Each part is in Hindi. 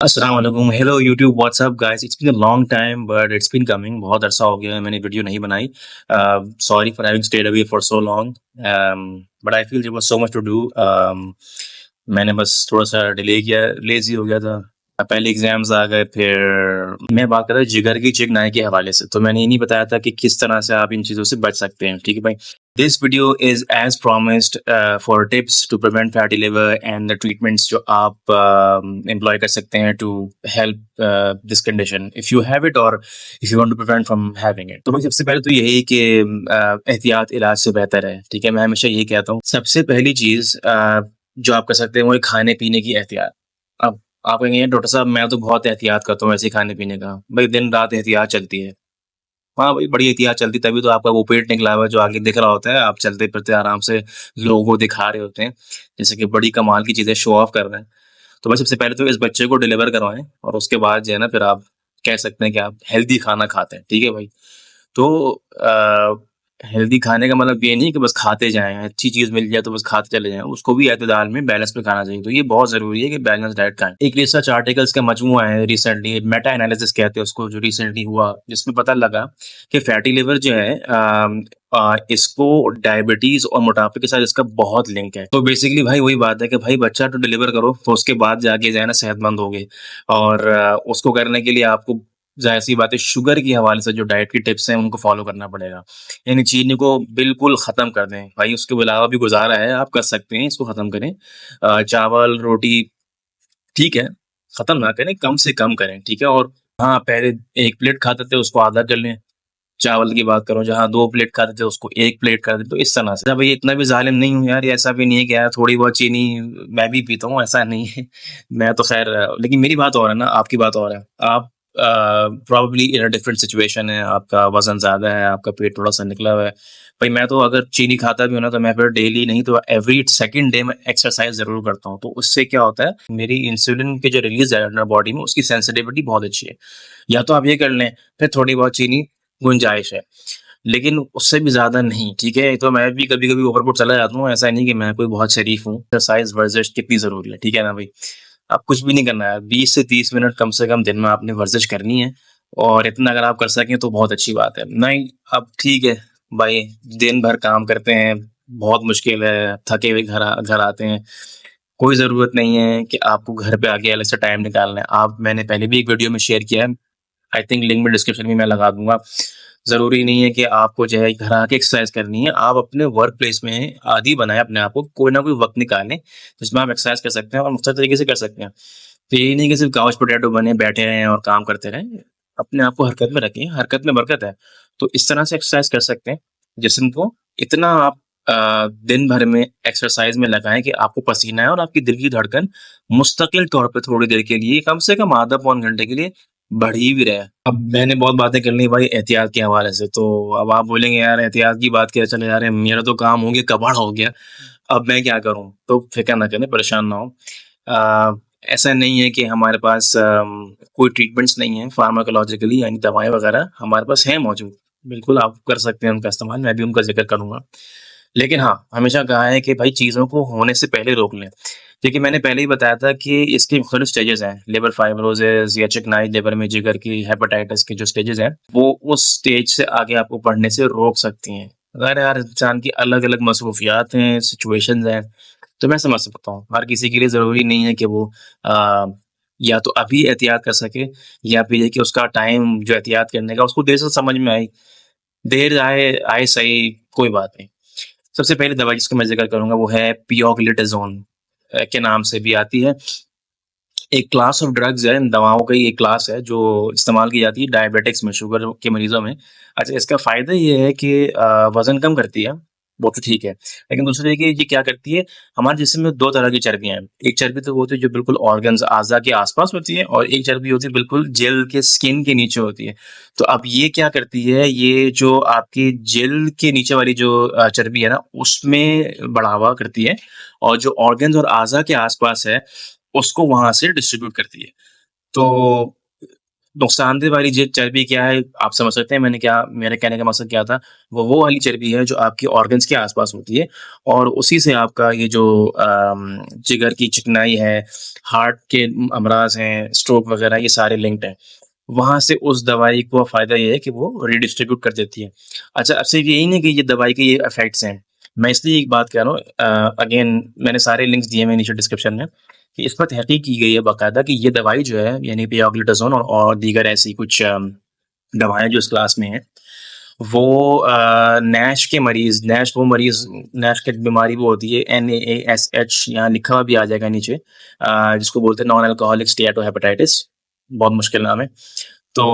अस्सलाम वालेकुम, hello YouTube, what's up guys, it's been a long time but it's been coming. बहुत अरसा हो गया है मैंने वीडियो नहीं बनाई। Sorry for having stayed away for so long, but I feel there was so much to do. मैंने बस थोड़ा सा डिले किया, लेजी हो गया था। पहले एग्जाम्स आ गए, फिर मैं बात कर रहा था जिगर की चिकनाई के हवाले से। तो मैंने ये नहीं बताया था कि किस तरह से आप इन चीज़ों से बच सकते हैं। ठीक है भाई, this video is as promised for tips to prevent fatty liver and the treatments जो आप एम्प्लॉय कर सकते हैं to help this condition if you have it और if you want to prevent from having it. तो भाई सबसे पहले तो यही कि एहतियात इलाज से बेहतर है। ठीक है, मैं हमेशा यही कहता हूँ। सबसे पहली चीज़ जो आप कर सकते हैं वो है खाने पीने की एहतियात। अब आप कहेंगे डॉक्टर साहब मैं तो बहुत एहतियात करता हूँ ऐसे ही खाने पीने का। भाई दिन रात एहतियात चलती है। हाँ भाई, बड़ी एहतियात चलती, तभी तो आपका वो पेट निकला हुआ है जो आगे दिख रहा होता है। आप चलते-फिरते आराम से लोगों को दिखा रहे होते हैं, जैसे कि बड़ी कमाल की चीज़ें शो ऑफ कर रहे हैं। तो भाई सबसे पहले तो इस बच्चे को डिलीवर करवाएँ और उसके बाद जो है ना फिर आप कह सकते हैं कि आप हेल्दी खाना खाते हैं। ठीक है भाई? तो हेल्दी खाने का मतलब ये नहीं कि बस खाते जाएँ, अच्छी चीज़ मिल जाए तो बस खाते चले जाएँ, उसको भी एतदाल में बैलेंस में खाना चाहिए। तो ये बहुत ज़रूरी है कि बैलेंस डाइट खाएँ। एक रिसर्च आर्टिकल्स का मजमूआ है रिसेंटली, मेटा एनालिसिस कहते हैं उसको, जो रिसेंटली हुआ, जिसमें पता लगा कि फैटी लिवर जो है इसको डायबिटीज़ और मोटापे के साथ इसका बहुत लिंक है। तो बेसिकली भाई वही बात है कि भाई बच्चा तो डिलीवर करो, तो उसके बाद जाके जो है ना सेहतमंद होगे। और उसको करने के लिए आपको ज़ाहिर-सी बात है शुगर के हवाले से जो डाइट की टिप्स हैं उनको फ़ॉलो करना पड़ेगा। यानी चीनी को बिल्कुल ख़त्म कर दें। भाई उसके अलावा भी गुज़ारा है, आप कर सकते हैं, इसको ख़त्म करें। चावल, रोटी ठीक है, ख़त्म ना करें, कम से कम करें, ठीक है? और हाँ, पहले 1 प्लेट खाते थे उसको आधा कर लें। चावल की बात करूँ, जहाँ 2 प्लेट खाते थे उसको 1 प्लेट कर दें, तो इस तरह से। भई इतना भी ज़ालिम नहीं हूँ यार, ये ऐसा भी नहीं है कि यार थोड़ी बहुत चीनी मैं भी पीता हूँ, ऐसा नहीं है। मैं तो ख़ैर लेकिन मेरी बात और है ना, आपकी बात और है। आप probably in a different situation है, आपका वज़न ज़्यादा है, आपका पेट थोड़ा-सा निकला हुआ है। भई मैं तो अगर चीनी खाता भी हूँ ना, तो मैं फिर डेली नहीं तो एवरी सेकंड डे मैं एक्सरसाइज़ ज़रूर करता हूँ। तो उससे क्या होता है, मेरी इंसुलिन की जो रिलीज़ है ना बॉडी में, उसकी सेंसिटिविटी बहुत अच्छी है। या तो आप ये कर लें, फिर थोड़ी बहुत चीनी गुंजाइश है, लेकिन उससे भी ज़्यादा नहीं, ठीक है? तो मैं भी कभी-कभी ओवरबोर्ड चला जाता हूँ, ऐसा नहीं कि मैं कोई बहुत शरीफ हूँ। एक्सरसाइज़, वर्जिश कितनी ज़रूरी है, ठीक है ना भई? आप कुछ भी नहीं करना है, 20 से 30 मिनट कम से कम दिन में आपने वर्जिश करनी है और इतना अगर आप कर सकें तो बहुत अच्छी बात है। नहीं, अब ठीक है भाई, दिन भर काम करते हैं, बहुत मुश्किल है, थके हुए घर आते हैं, कोई ज़रूरत नहीं है कि आपको घर पे आके अलग से टाइम निकालना है। आप मैंने पहले भी एक वीडियो में शेयर किया है, आई थिंक लिंक में डिस्क्रिप्शन में मैं लगा दूँगा। ज़रूरी नहीं है कि आपको जो है घर आके एक्सरसाइज़ करनी है, आप अपने वर्क प्लेस में आदी बनाएँ अपने आप को, कोई ना कोई वक़्त निकालें, जिसमें आप एक्सरसाइज़ कर सकते हैं और मुख्तलिफ तरीके से कर सकते हैं। तो यही नहीं कि सिर्फ़ काउच पोटैटो बने बैठे रहें और काम करते रहें, अपने आप को हरकत में रखें, हरकत में बरकत है। तो इस तरह से एक्सरसाइज़ कर सकते हैं, जिस्म को इतना आप दिन भर में एक्सरसाइज़ में लगाएँ कि आपको पसीना आए और आपकी दिल की धड़कन मुस्तकिल तौर पे थोड़ी देर के लिए, कम से कम आधा पौन घंटे के लिए बढ़ी भी रहे। अब मैंने बहुत बातें कर ली भाई एहतियात के हवाले से, तो अब आप बोलेंगे यार एहतियात की बात किए चले जा रहे हैं, मेरा तो काम हो गया कबाड़ हो गया, अब मैं क्या करूँ? तो फ़िक्र ना करें, परेशान ना हों। ऐसा नहीं है कि हमारे पास कोई ट्रीटमेंट्स नहीं है फार्माकोलॉजिकली, यानी दवाएँ वगैरह हमारे पास हैं मौजूद। बिल्कुल आप कर सकते हैं उनका इस्तेमाल, मैं भी उनका ज़िक्र करूँगा। लेकिन हाँ, हमेशा कहा है कि भाई चीज़ों को होने से पहले रोक लें। क्योंकि मैंने पहले ही बताया था कि इसके मुख्तलिफ स्टेजेज़ हैं, लिवर फाइब्रोसिस या चिकनाई लिवर में जिगर की, हेपेटाइटिस के जो स्टेजेज़ हैं, वो उस स्टेज से आगे आपको बढ़ने से रोक सकती हैं। अगर यार इंसान की अलग-अलग मसरूफ़ियात हैं, सिचुएशंस हैं, तो मैं समझ सकता हूँ। हर किसी के लिए ज़रूरी नहीं है कि वो अ, या तो अभी एहतियात कर सके या फिर ये कि उसका टाइम जो एहतियात करने का उसको देर से समझ में आए। देर आए आए सही, कोई बात नहीं। सबसे पहली दवा जिसका मैं ज़िक्र करूँगा वो है पियोक्लेटाज़ोन के नाम से भी आती है। एक क्लास ऑफ ड्रग्स है, इन दवाओं का ही एक क्लास है जो इस्तेमाल की जाती है डायबिटिक्स में, शुगर के मरीज़ों में। अच्छा, इसका फ़ायदा ये है कि वज़न कम करती है, वो तो ठीक है। लेकिन दूसरी देखिए ये क्या करती है, हमारे जिस्म में 2 तरह की चर्बियाँ हैं। एक चर्बी तो वो होती है जो बिल्कुल ऑर्गन्स, अज़ा के आस-पास होती है और एक चर्बी होती है बिल्कुल जेल के स्किन के नीचे होती है। तो अब ये क्या करती है, ये जो आपकी जेल के नीचे वाली जो चर्बी है ना, उसमें बढ़ावा करती है और जो ऑर्गन्स और अज़ा के आस-पास है, उसको वहाँ से डिस्ट्रीब्यूट करती है। तो नुकसानदेह वाली जो चर्बी क्या है, आप समझ सकते हैं मैंने क्या मेरे कहने का मकसद क्या था। वो वाली चर्बी है जो आपके ऑर्गन्स के आस-पास होती है और उसी से आपका ये जो जिगर की चिकनाई है, हार्ट के अमराज़ हैं, स्ट्रोक वगैरह ये सारे लिंक्ड हैं। वहाँ से उस दवाई को फ़ायदा ये है कि वो रीडिस्ट्रीब्यूट कर देती है। अच्छा, अब सिर्फ़ यही नहीं कि ये दवाई के ये इफ़ेक्ट्स हैं। मैं इसलिए एक बात कह रहा हूँ, अगेन मैंने सारे लिंक्स दिए हुए हैं नीचे डिस्क्रिप्शन में कि इस पर तहकीक की गई है बाकायदा कि ये दवाई जो है यानी पीओग्लूटाज़ोन और दीगर ऐसी कुछ दवाएँ जो इस क्लास में हैं, वो नैश के मरीज़ नैश की बीमारी वो होती है NASH, यहाँ लिखा हुआ भी आ जाएगा नीचे, जिसको बोलते हैं नॉन अल्कोहलिक स्टीएटोहेपेटाइटिस, बहुत मुश्किल नाम है। तो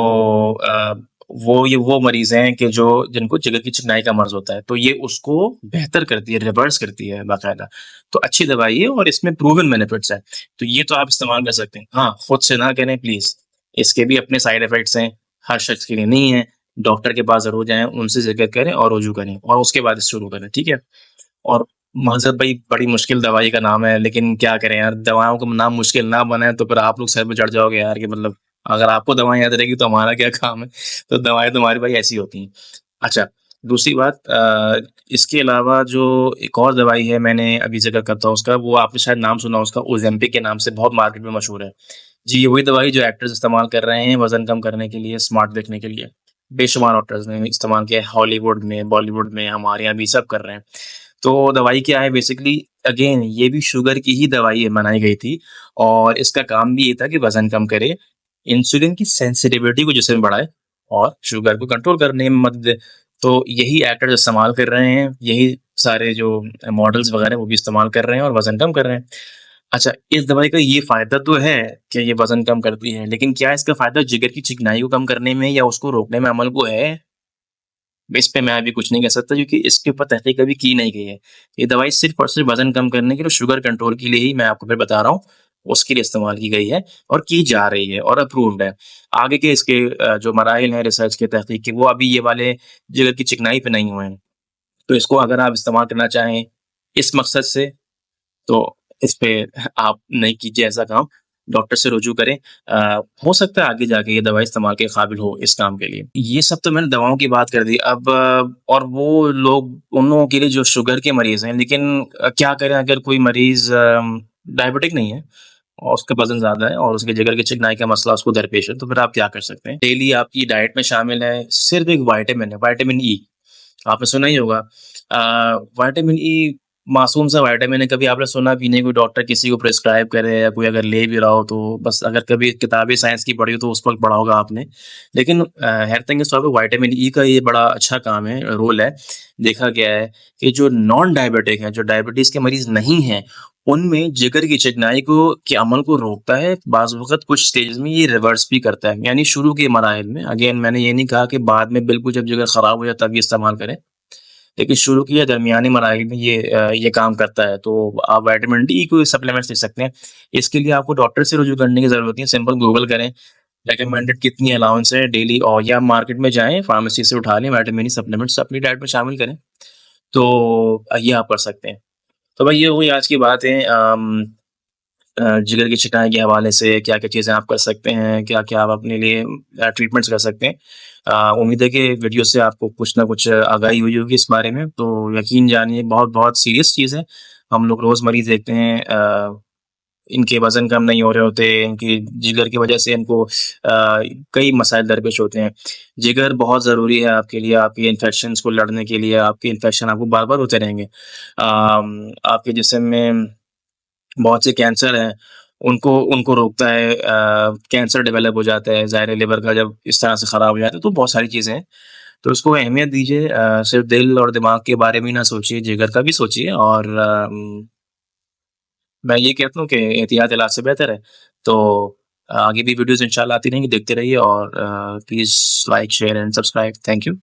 वो मरीज़ हैं कि जो जिनको जिगर की चिकनाई का मर्ज़ होता है, तो ये उसको बेहतर करती है, रिवर्स करती है बाकायदा। तो अच्छी दवाई है और इसमें प्रूवन बेनिफिट्स हैं, तो ये तो आप इस्तेमाल कर सकते हैं। हाँ, खुद से ना करें प्लीज़, इसके भी अपने साइड इफ़ेक्ट्स हैं, हर शख्स के लिए नहीं है। डॉक्टर के पास ज़रूर जाएँ, उनसे ज़िक्र करें और रुजू करें और उसके बाद शुरू करें, ठीक है? और महज़ब भाई बड़ी मुश्किल दवाई का नाम है, लेकिन क्या करें यार, दवाओं का नाम मुश्किल ना बनाएँ तो फिर आप लोग सर पे चढ़ जाओगे यार कि मतलब अगर आपको दवाएँ याद रहेगी तो हमारा क्या काम है? तो दवाएँ तो हमारी भाई ऐसी होती हैं। अच्छा, दूसरी बात, इसके अलावा जो एक और दवाई है मैंने अभी ज़िक्र करता हूँ उसका, वो आपने शायद नाम सुना हो उसका, ओज़ेम्पिक के नाम से बहुत मार्केट में मशहूर है। जी, ये वही दवाई जो एक्टर्स इस्तेमाल कर रहे हैं वज़न कम करने के लिए, स्मार्ट दिखने के लिए। बेशुमार एक्टर्स ने इस्तेमाल किया है, हॉलीवुड में, बॉलीवुड में, हमारे यहाँ भी सब कर रहे हैं। तो दवाई क्या है बेसिकली, अगेन ये भी शुगर की ही दवाई बनाई गई थी और इसका काम भी ये था कि वज़न कम करे, इंसुलिन की सेंसिटिविटी को जिसमें बढ़ाए और शुगर को कंट्रोल करने में मदद दे। तो यही एक्टर्स इस्तेमाल कर रहे हैं, यही सारे जो मॉडल्स वगैरह वो भी इस्तेमाल कर रहे हैं और वज़न कम कर रहे हैं। अच्छा, इस दवाई का ये फ़ायदा तो है कि ये वज़न कम करती है, लेकिन क्या इसका फ़ायदा जिगर की चिकनाई को कम करने में या उसको रोकने में अमल को है? इस पे मैं अभी कुछ नहीं कह सकता क्योंकि इसके ऊपर तहकीक अभी की नहीं गई है। ये दवाई सिर्फ़ और सिर्फ़ वज़न कम करने के लिए, शुगर कंट्रोल के लिए ही मैं आपको फिर बता रहा हूँ, उसके लिए इस्तेमाल की गई है और की जा रही है और अप्रूव्ड है। आगे के इसके जो मराहिल हैं रिसर्च के, तहकीक के, वो अभी ये वाले जिगर की चिकनाई पे नहीं हुए हैं। तो इसको अगर आप इस्तेमाल करना चाहें इस मकसद से, तो इस पे आप नहीं कीजिए ऐसा काम, डॉक्टर से रुजू करें। हो सकता है आगे जाके ये दवाई इस्तेमाल के काबिल हो इस काम के लिए। ये सब तो मैंने दवाओं की बात कर दी। अब और वो लोग उन लोगों के लिए जो शुगर के मरीज़ हैं, लेकिन क्या करें अगर कोई मरीज़ डायबिटिक नहीं है और उसका वज़न ज़्यादा है और उसके जिगर की चिकनाई का मसला उसको दरपेश है, तो फिर आप क्या कर सकते हैं? डेली आपकी डाइट में शामिल है सिर्फ़ एक विटामिन है, विटामिन ई। आपने सुना ही होगा। विटामिन ई मासूम सा विटामिन है, कभी आपने सुना भी नहीं कोई डॉक्टर किसी को प्रिस्क्राइब करे या कोई अगर ले भी रहा हो तो बस अगर कभी किताबें साइंस की पढ़ी हो तो उस वक़्त पढ़ा होगा आपने। लेकिन हैरत अंगेज़ तौर पे विटामिन ई का ये बड़ा अच्छा काम है, रोल है। देखा गया है कि जो नॉन डायबिटिक हैं, जो डायबिटीज़ के मरीज़ नहीं हैं, उनमें जिगर की चिकनाई को के अमल को रोकता है, बाज़ वक़्त कुछ स्टेजेज़ में ये रिवर्स भी करता है। यानी शुरू के मराहिल में, अगेन मैंने ये नहीं कहा कि बाद में बिल्कुल जब जिगर ख़राब हो जाए तब ये इस्तेमाल करें। लेकिन शुरू की या दरमियानी मराहिल में ये काम करता है, तो आप विटामिन डी को सप्लीमेंट्स ले सकते हैं। इसके लिए आपको डॉक्टर से रुजू करने की ज़रूरत नहीं है, सिंपल गूगल करें, रिकमेंडेड कितनी अलाउंस है डेली और या मार्केट में जाएँ, फार्मेसी से उठा लें विटामिन ई सप्लीमेंट्स अपनी डाइट में शामिल करें। तो ये आप कर सकते हैं। तो भाई ये हुई आज की बातें, जिगर की चिकनाई के हवाले से क्या-क्या चीज़ें आप कर सकते हैं, क्या-क्या आप अपने लिए ट्रीटमेंट्स कर सकते हैं। उम्मीद है कि वीडियो से आपको कुछ ना कुछ आगाही हुई होगी इस बारे में, तो यकीन जानिए बहुत-बहुत सीरियस चीज़ है। हम लोग रोज़ मरीज़ देखते हैं, इनके वज़न कम नहीं हो रहे होते, इनकी जिगर की वजह से इनको कई मसाइल दरपेश होते हैं। जिगर बहुत ज़रूरी है आपके लिए, आपके इन्फेक्शंस को लड़ने के लिए, आपके इन्फेक्शन आपको बार-बार होते रहेंगे। आपके जिस्म में बहुत से कैंसर हैं, उनको उनको रोकता है, कैंसर डेवलप हो जाता है, ज़ाहिर है लिवर का जब इस तरह से ख़राब हो जाता है, तो बहुत सारी चीज़ें हैं। तो उसको अहमियत दीजिए, सिर्फ़ दिल और दिमाग के बारे में ही ना सोचिए, जिगर का भी सोचिए और मैं ये कहता हूँ कि एहतियात इलाज से बेहतर है। तो आगे भी वीडियोज़ इंशाल्लाह आती रहेंगी, देखते रहिए और please like, share and subscribe. Thank you.